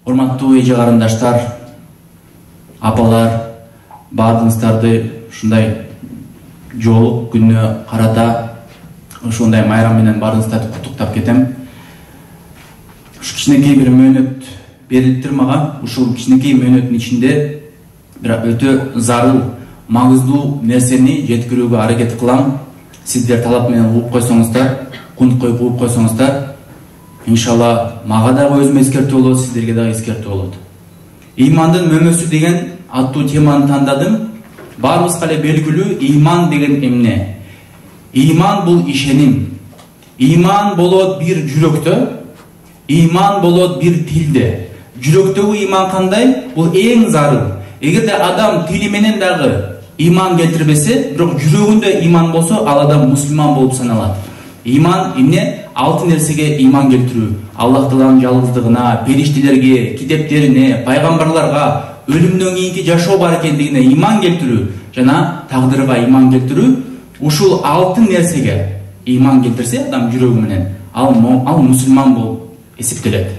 Урматтуу эже карындаштар, апалар, баардыгыңыздарды ушундай жолук күнү карата ушундай майрам менен баарыңыздарды куттуктап кетем. Ушу кичинекей бир мөөнөт берилиптир мага. Ушул кичинекей мөөнөттүн ичинде бирок өтө зарыл, маңыздуу нерсени жеткирүүгө аракет кылам. Сиздер талап менен угуп койсоңуздар, кунт коюп угуп койсоңуздар, иншалла мага дагы өзүмө эскертүү болот, сиздерге дагы эскертүү болот. Ыймандын мөмөсү деген аттуу теманы тандадым. Баарыбызга эле белгилүү ыйман деген эмне? Ыйман бул ишеним. Ыйман болот бир жүрөктө, ыйман болот бир тилде. Жүрөктөгү ыйман кандай? Бул эң зарыл. Эгерде адам тили менен дагы ыйман келтирбесе, бирок жүрөгүндө ыйман болсо, ал адам мусулман болуп саналат. Ыйман эмне? 6 нерсеге ыйман келтирүү. Аллах Тааланын жалгыздыгына, периштелерге, китептерине, пайгамбарларга, өлүмдөн кийинки жашоо бар экендигине ыйман келтирүү жана тагдырга ыйман келтирүү. Ушул 6 нерсеге ыйман келтирсе адам жүрөгү менен, ал мусулман болуп эсептелет.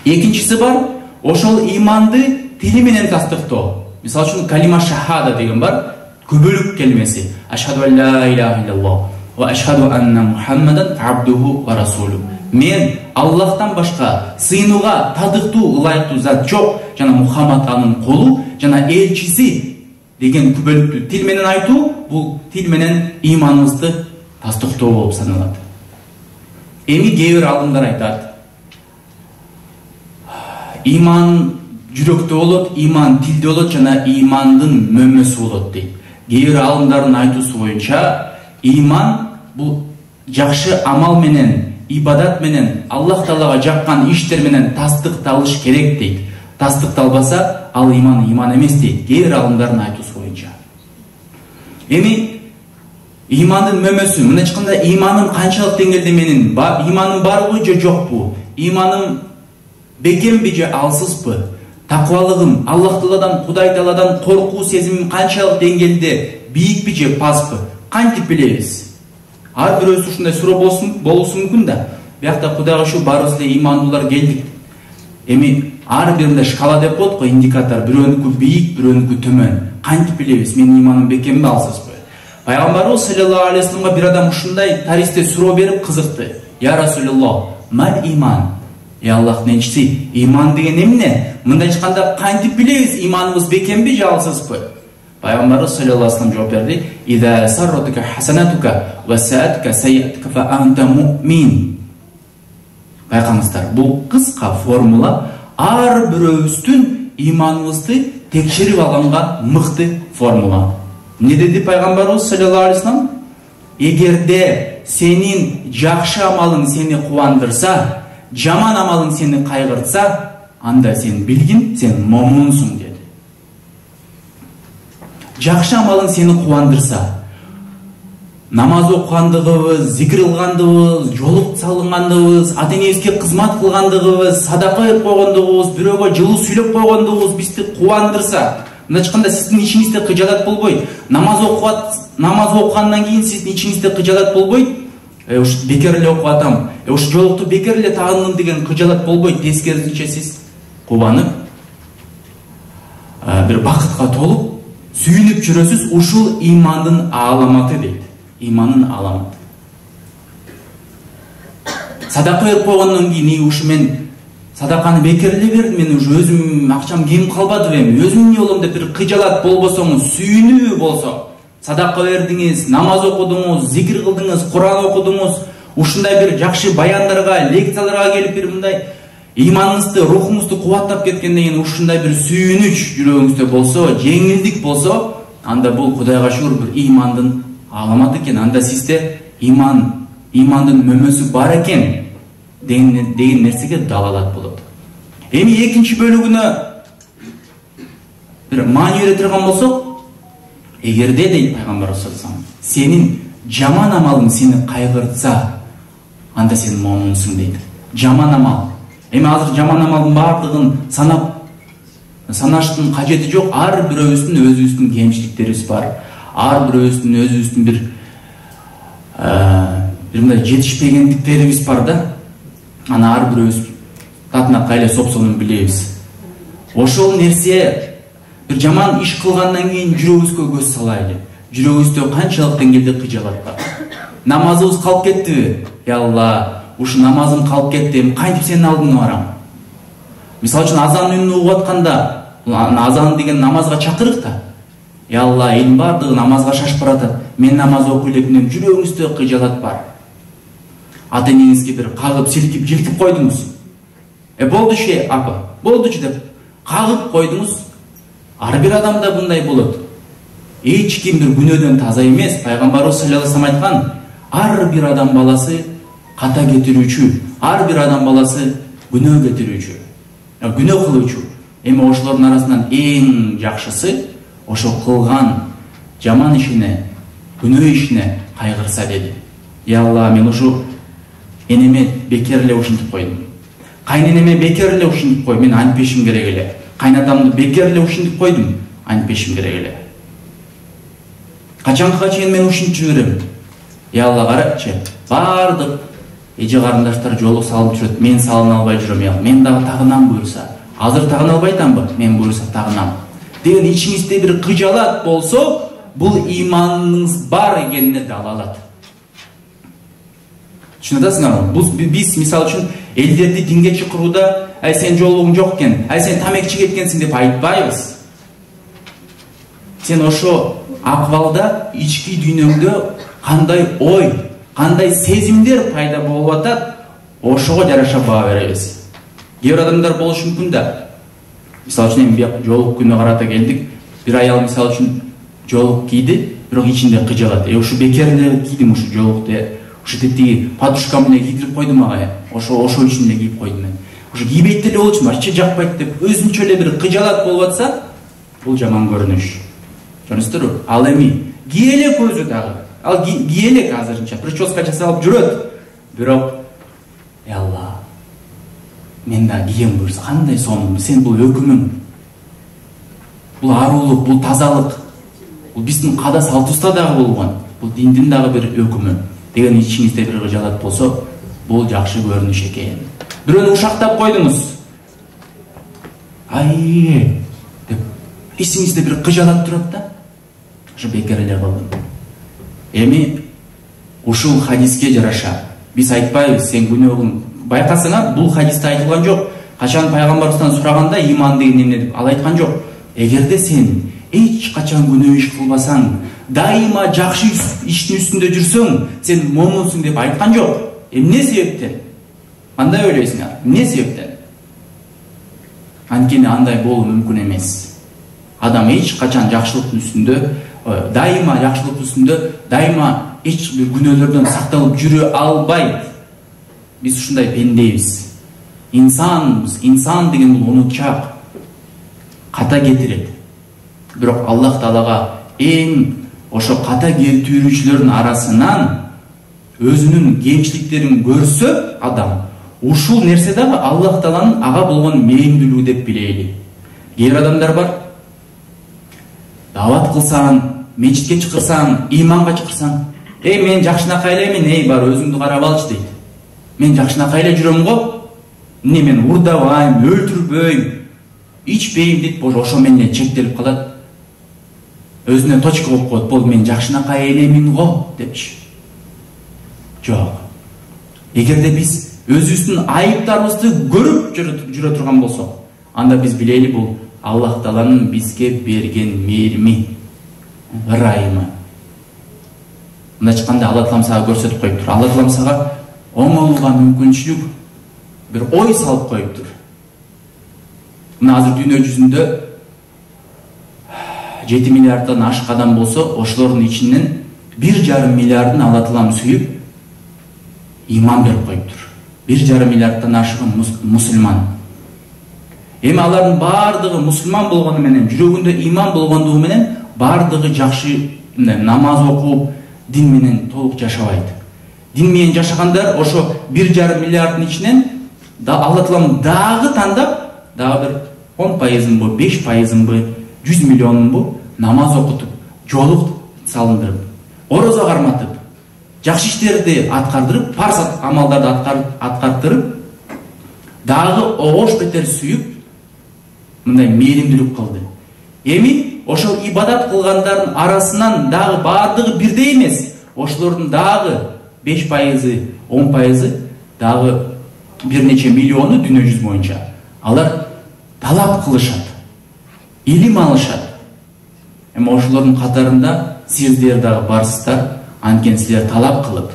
Экинчиси бар, ошол ыйманды тили менен тастыктоо. Мисалы үчүн калима шахада деген бар, көбөлүк келмеси. Ашхаду ан ла илаха иллаллах ва ашхаду анна Мухаммадан абдуху ва расулу. Мен Аллахтан башка сыйынууга тадыктуу, ылайыктуу зат жок, жана Мухаммад анын колу жана элчиси деген күбөлүктү тил менен айтуу, бул тил менен ыйманыбызды тастыктоо болуп саналат. Эми кээ бир алымдар айтат, ыйман жүрөктө болот, ыйман тилде болот жана ыймандын мөмөсү болот дейт. Кээ бир алымдардын айтуусу боюнча, ыйман бул жакшы амал менен, ибадат менен, Аллах Таалага жаккан иштер менен тастыкталыш керек дейт. Тастыкталбаса, ал ыйман эмес дейт. Кээ бир алымдардын айтуусу боюнча. Эми ыймандын мөмөсү, мына ачканда ыйманым канчалык деңгээлде менин? Ыйманым барбы же жокпу? Ыйманым бекемби же алсызбы? Таквалыгым, Аллах Тааладан, Кудай Тааладан коркуу сезимим канчалык деңгээлде, бийикпи же пастпы? Кантип билебиз? Ар бирөөсү ушундай суроо болушу мүмкүн да. Биякта Кудайга шүгүр баарыбыз эле ыймандуулар келдик. Эми ар биринде шкала деп коет го, индикатор, бирөөнүкү бийик, бирөөнүкү төмөн. Кантип билебиз? Менин ыйманым бекемби, алсызбы? Пайгамбарыбыз саллаллаху алейхи вассаламга бир адам ушундай таристе суроо берип кызыкты. Я Расулуллах, мал иман? Аллахтын элчиси, ыйман деген эмне? Мындай айтканда кантип билебиз ыйманыбыз бекемби же алсызбы? Пайгамбарыбыз саллаллаху алейхи вассалам жооп берди. Иза сарратука хасанатука ва саатука сайятука фа анта муъмин. Байкаңыздар, бул кыска формула ар бирөөбүздүн ыйманыбызды текшерип алганга мыкты формула. Не деди пайгамбарыбыз саллаллаху алейхи вассалам? Эгерде сенин жакшы амалың сени кубандырса, жаман амалың сени кайгыртса, анда сен билгин, сен момунсуң деди. Жакшы амалың сени кубандырса, намаз окугандыгыбыз, зикир кылгандыгыбыз, жолук салынгандыгыбыз, ата-энебизге кызмат кылгандыгыбыз, садака берип койгондугубуз, бирөөгө жылуу сүйлөп койгондугубуз бизди кубандырса, мындайча айтканда сиздин ичиңизде кыжалат болбойт. Намаз окугандан кийин сиздин ичиңизде кыжалат болбойт. Ушу бекер эле окуп атам, ушу жолукту бекер эле таандым деген кыжалат болбойт. Тескерисинче сиз кубанып, бир бакытка толуп, сүйүнүп жүрөсүз. Ушул ыймандын аламаты дейт. Ыймандын аламаты. Садака берип койгондон кийин, ушу мен садаканы бекер эле бердим, мен уже өзүм акчам кем калбады эми, өзүм эмне болом деп бир кыжалат болбосоңуз, сүйүнүү болсо, садака бердиңиз, намаз окудуңуз, зикир кылдыңыз, Куран окудуңуз, ушундай бир жакшы баяндарга, лекцияларга келип бир мындай ыйманыңызды, рухуңузду кубаттап кеткенден кийин ушундай бир сүйүнүч жүрөгүңүздө болсо, жеңилдик болсо, анда бул Кудайга шүгүр бир ыймандын аламаты экен. Анда сизде ыймандын мөмөсү бар экен деген нерсеге далалат болот. Эми экинчи бөлүгүнө бир маани бере турган болсок, эгерде дейт пайгамбарыбыз саллаллаху алейхи вассалам, сенин жаман амалың сени кайгыртса, анда сен момунсуң дейт. Жаман амал. Эми азыр жаман амалдын баардыгын санаштын кажети жок. Ар бирөөбүздүн өзүбүздүн кемчиликтерибиз бар. Ар бирөөбүздүн өзүбүздүн бир мындай жетишпегендиктерибиз бар да. Аны ар бирөөбүз татынакка эле сопсонун билебиз. Ошол нерсе бир жаман иш кылгандан кийин жүрөгүбүзгө көз салайлы. Жүрөгүбүздө канчалык деңгээлде кыжалат бар. Намазыбыз калып кеттиби? Я Алла, ушу намазым калып кетти. Кантип сенин алдыңа барам? Мисалы үчүн азан үнүн угуп атканда, азан деген намазга чакырык да. Я Алла, элдин бардыгы намазга шашып баратат. Мен намаз окуй элек менен жүрөгүңүздө кыжалат бар. Ата-энеңизге бир кагып, силкип, жылкип койдуңуз. Болдучу апа, болдучу деп кагып койдуңуз. Ар бир адамда мындай болот. Эч ким бир күнөөдөн таза эмес. Пайгамбарыбыз саллаллаху алейхи вассалам айткан, ар бир адам баласы ката кетирүүчү, ар бир адам баласы күнөө кетирүүчү, күнөө кылуучу. Эми ошолордун арасынан эң жакшысы ошо кылган жаман ишине, күнөө ишине кайгырса деди. Я Алла, мен ушу энеме бекер эле ушинтип койдум. Кайненеме бекер эле ушинтип кой, мен антпешим керек эле. Кайнатамды бекер эле ушинтип койдум, антпешим керек эле. Качанга чейин мен ушинтип жүрөм? Я Алла, карачы, бардык эже карындаштар жолу салып жүрөт, мен салына албай жүрөм. Мен дагы тагынам буюрса. Азыр тагына албайтамбы? Мен буюрса тагынам. Деген ичиңизде бир кыжалат болсо, бул иманыңыз бар экенине далалат. Түшүнүп атасыңарбы? Биз мисалы үчүн элдерди динге чакырууда, ай сен жолугуң жок экен, ай сен тамек чегет экенсиң деп айтпайбыз. Сен ошо акыбалда ички дүйнөңдө кандай ой, кандай сезимдер пайда болуп атат, ошого жараша баа беребиз. Кээ бир адамдар болушу мүмкүн да. Мисалы үчүн эми бияк жолук күнү карата келдик. Бир аял мисалы үчүн жолук кийди, бирок ичинде кыжалат. Ушу бекер эле кийдим ушу жолукту. Ушу тетиги подружкам менен кийдирип койдум ага. Ошо үчүн эле кийип койдум мен. Ушу кийбейт эле болчумун, ачы жакпайт деп өзүнчө эле бир кыжалат болуп атса, бул жаман көрүнүш. Көрүнүстүрбү? Ал эми кие элек өзү дагы. Ал кие элек азырынча прическа жасалып жүрөт. Бирок я Алла, мен да кием буюрса кандай сонун, сен бул өкүмүң. Бул арулук, бул тазалык. Бул биздин када салтыбызда дагы болгон. Бул диндин дагы бир өкүмү. Деген ичиңизде бир кыжалат болсо, бул жакшы көрүнүш экен. Бирөөнү ушактап койдуңуз. Ай деп эсиңизде бир кыжалат турат да. Ушу бекер эле кылдым. Эми ушул хадиске жараша биз айтпайбыз, сен күнөөңүң. Байкасаңар, бул хадисте айтылган жок. Качан пайгамбарыбыздан сураганда иман деген эмне деп ал айткан жок. Эгерде сен эч качан күнөө иш кылбасаң, дайыма жакшы иштин үстүндө жүрсөң, сен момунсуң деп айткан жок. Эмне себептен? Кандай ойлойсуңар? Эмне себептен? Анткени андай болуу мүмкүн эмес. Адам эч качан жакшылыктын үстүндө, дайыма жакшылыктын үстүндө, дайыма эч бир күнөөлөрдөн сакталып жүрө албайт. Биз ушундай пендебиз. Инсанбыз. Инсан деген бул унутчак, ката кетирет. Бирок Аллах Таалага эң ошо ката келтирүүчүлөрдүн арасынан өзүнүн кемчиликтерин көрсө адам, ушул нерсе дагы Аллах Тааланын ага болгон мээримдүүлүгү деп билейли. Кээ бир адамдар бар. Дават кылсаң, мечитке чакырсаң, иманга чакырсаң, мен жакшынакай элемин, бар өзүңдү карап алчы дейт. Мен жакшынакай эле жүрөм го. Эмне мен урдабайм, өлтүрбөйм, ичпейм дейт, ошо менен чектелип калат. Өзүнө точка болуп коет. Бул мен жакшынакай элемин го депчи. Жок. Эгерде биз өзүбүздүн айыптарыбызды көрүп жүрө турган болсок, анда биз билели бул Аллах Тааланын бизге берген мээрими, ырайымы. Мындай чыкканда Алла Таалам сага көрсөтүп коюптур. Алла Таалам сага оңолууга мүмкүнчүлүк бир ой салып коюптур. Мына азыр дүйнө жүзүндө 7 миллиарддан ашык адам болсо, ошолордун ичинен 1,5 миллиардын Алла Таалам сүйүп иман берип коюптур. 1,5 миллиарддан ашыгы мусулман. Эми алардын бардыгы мусулман болгону менен, жүрөгүндө иман болгондугу менен, бардыгы жакшы намаз окуп, дин менен толук жашабайт. Дин менен жашагандар ошо 1,5 миллиарддын ичинен Алла Таалам дагы тандап, дагы бир 10%-бы, 5%-бы, 100 миллионбу намаз окутуп, жолук салындырып, орозо карматып, жакшы иштерди аткардырып, парз амалдарды аткартырып, дагы огош бетер сүйүп мындай мээримдүүлүк кылды. Эми ошол ибадат кылгандардын арасынан дагы баардыгы бирдей эмес. Ошолордун дагы 5%, 10% дагы бир нече миллиону дүйнө жүзү боюнча алар талап кылышат, илим алышат. Эми ошолордун катарында сиздер дагы барсыздар, анткени силер талап кылып,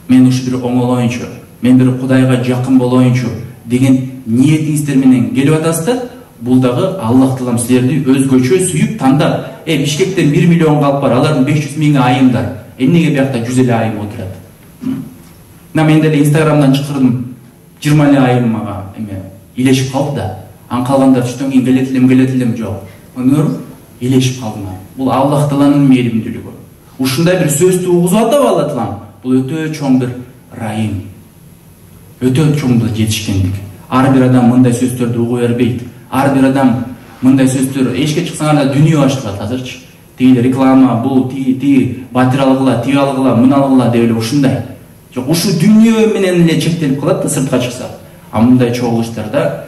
мен ушу бир оңолоюнчу, мен бир Кудайга жакын болоюнчу деген ниетиңиздер менен келип атасыздар. Бул дагы Аллах Таалам силерди өзгөчө сүйүп тандап. Бишкектен 1 миллион калып бар, алардын 500 миңи айымдар. Эмнеге биякта 100 эле айым отурат? Мен деле Инстаграмдан чакырдым, 20 эле айым мага илешип калды да. Ан калгандар түштөн кийин келет элем жок. Илешип калдым. Бул Аллах Тааланын мээримдүүлүгү. Ушундай бир сөздү угузуп атабы Алла Таалам? Бул өтө чоң бир райым. Өтө чоң бир жетишкендик. Ар бир адам мындай сөздөрдү угуп бербейт. Ар бир адам мындай сөздөр эшикке чыксаңар да дүнүйө ачылат азырчы. Тиги реклама, бул тиги батир алгыла, тиги алгыла, мына алгыла деп эле ушундай. Жок, ушу дүнүйө менен эле чектелип калат да сыртка чыкса. А мындай чогулуштарда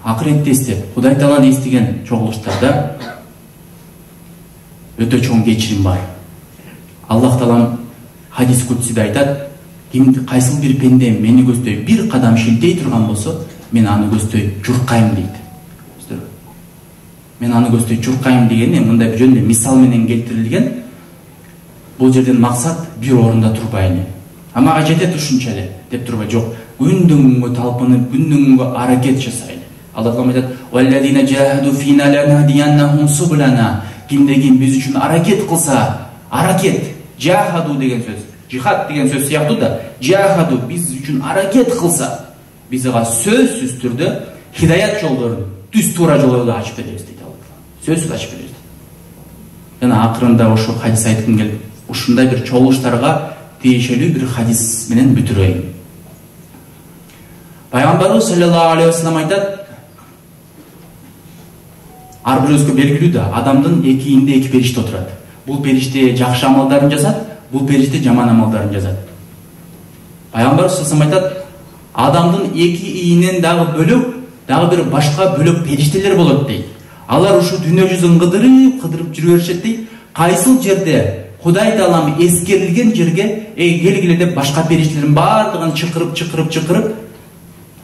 акыретти эстеп, Кудай Тааланы эстеген чогулуштарда өтө чоң кечирим бар. Аллах Таалам хадис кутсиде айтат: кимди кайсыл бир пенде мени көздөй бир кадам шилтей турган болсо, мен аны көздөй журкайм дейт. Мен аны көздөй журкайм дегени мындай бир жөнүндө мисал менен келтирилген. Бул жерден максат бир орунда турбайны. Мага жетет ушунча эле деп турбай, жок. Күндүн күнгө талпынып, күндүн күнгө аракет жасайлы. Алла Таала айтат: "Валлазина жахаду фина ланаhdияннахум сублана". Кимдегин биз үчүн аракет кылса, аракет, жахаду деген сөз, жихад деген сөз сыяктуу да, жахаду биз үчүн аракет кылса, биз ага сөзсүз түрдө хидаят жолдорун, түз туура жолдорду ачып беребиз дейт Алла Таала. Сөзсүз ачып беребиз. Жана акырында ошо хадис айткым келип, ушундай бир чогулуштарга тиешелүү бир хадис менен бүтүрөйүн. Пайгамбарыбыз саллаллаху алейхи вассалам айтат: ар бирөөбүзгө белгилүү да, адамдын эки ийинде эки периште отурат. Бул периште жакшы амалдарын жазат, бул периште жаман амалдарын жазат. Пайгамбарыбыз саллаллаху алейхи вассалам айтат: адамдын эки ийинен дагы бөлөк, дагы бир башка бөлөк периштелер болот дейт. Алар ушу дүйнө жүзүн кыдырып жүрүп беришет дейт. Кайсыл жерде Кудай Таалам эскерилген жерге келгиле деп башка периштелердин баардыгын чакырып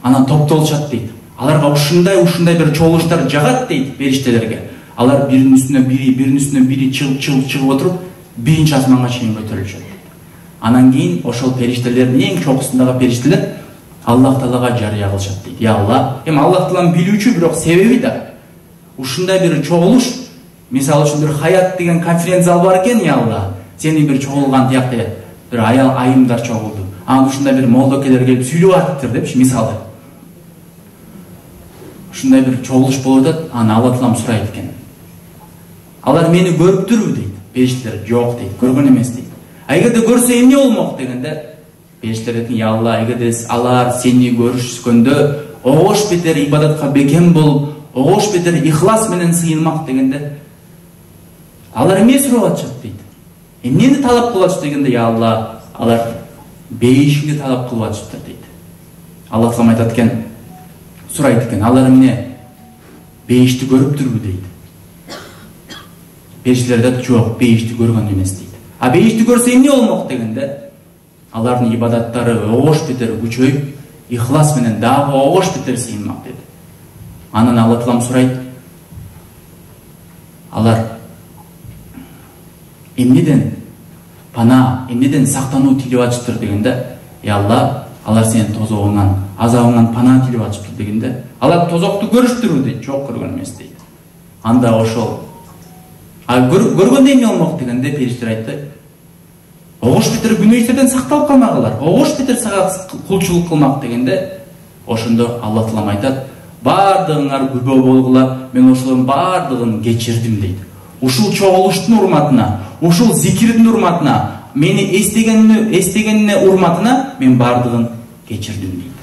анан топтолушат дейт. Аларга ушундай бир чогулуштар жагат дейт периштелерге. Алар биринин үстүнө бири чыгып отуруп, биринчи асманга чейин көтөрүлүшөт. Анан кийин ошол периштелердин эң чоңусундагы периштелер Аллах Таалага жарыя кылышат дейт. Я Алла, Аллах Таалам билүүчү, бирок себеби да ушундай бир чогулуш, мисалы үчүн бир Хаят деген конференция зал бар экен, я Алла, сени бир чогулган тиякты бир айымдар чогулду. Анан ушундай бир молдокелер келип сүйлөп атыптыр депчи, мисалы. Ушундай бир чогулуш болуп атат, анан Алла Таалам сурайт экен: алар мени көрүптүрбү дейт. Периштелер: жок дейт, көргөн эмес дейт. А эгерде көрсө эмне болмок дегенде, периштелер айтат: я Алла, эгерде алар сени көрүшкөндө огош бетер ибадатка бекем болуп, огош бетер ихлас менен сыйынмак дегенде, алар эмне сурап атышат дейт. Эмнени талап кылып атышат дегенде, я Алла, алар бейишиңди талап кылып атышыптыр дейт. Аллах Таалам айтат экен, сурайт экен: алар эмне бейишти көрүптүрбү дейт. Периштелер айтат: жок, бейишти көргөн эмес дейт. А бейишти көрсө эмне болмок дегенде, алардын ибадаттары огош бетер күчөйүп, ихлас менен дагы огош бетер сыйынмак дейт. Анан Алла Таалам сурайт: алар эмнеден пана, эмнеден сактануу тилеп атышыптыр дегенде, я Алла, алар сенин тозогуңан, азабыңан пана тилеп атышыптыр дегенде, алар тозокту көрүштүрбү дейт. Жок, көргөн эмес дейт. Анда ошол көргөндө эмне болмок дегенде, периштелер айтты: огош бетер күнөө иштерден сакталып калмагылар, огош бетер сага кулчулук кылмак дегенде, ошондо Аллах Таалам айтат: баардыгыңар күбө болгула, мен ошолордун баардыгын кечирдим дейт. Ушул чогулуштун урматына, ушул зикирдин урматына, мени эстегенине урматына мен баардыгын кечирдим дейт.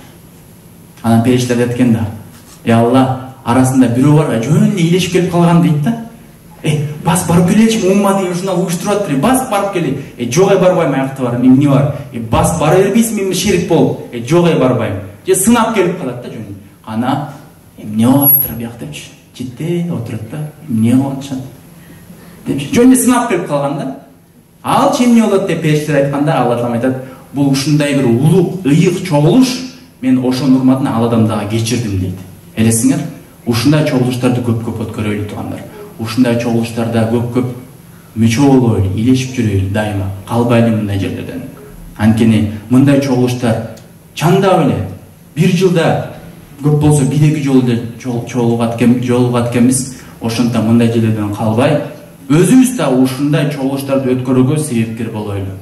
Анан периштелер айткан да: я Алла, арасында бирөө бар, жөн эле илешип келип калган дейт да. Бас барып келечи, умма деген журнал уюштуруп атыптыр. Бас барып кели. Жок, барбайм, аякта бар. Эмне бар? Бас бара бербейсиң, мен шерик болуп. Жок, барбайм. Же сынап келип калат да жөн. Ана эмне болуп атыптыр биякчы? Читте отурат да. Эмне болуп атышат? Депчи, жөн сынап келип калган да. Ал эмне болот деп периштелер айтканда, Алла Таала айтат, бул ушундай бир улук, ыйык чогулуш, мен ошонун урматына ал адамды дагы кечирдим дейт. Элесиңер, ушундай чогулуштарды көп-көп өткөрөлү туугандар. Ушундай чогулуштарда көп-көп мүчө болойлу, илешип жүрөйлү дайыма. Калбайлы мындай жерлерден. Анткени мындай чогулуштар чандап эле бир жылда көп болсо 1-2 жолу эле жолугат экенбиз. Ошондон мындай жерлерден калбай, өзүбүз да ушундай чогулуштарды өткөрүүгө себепкер болойлу.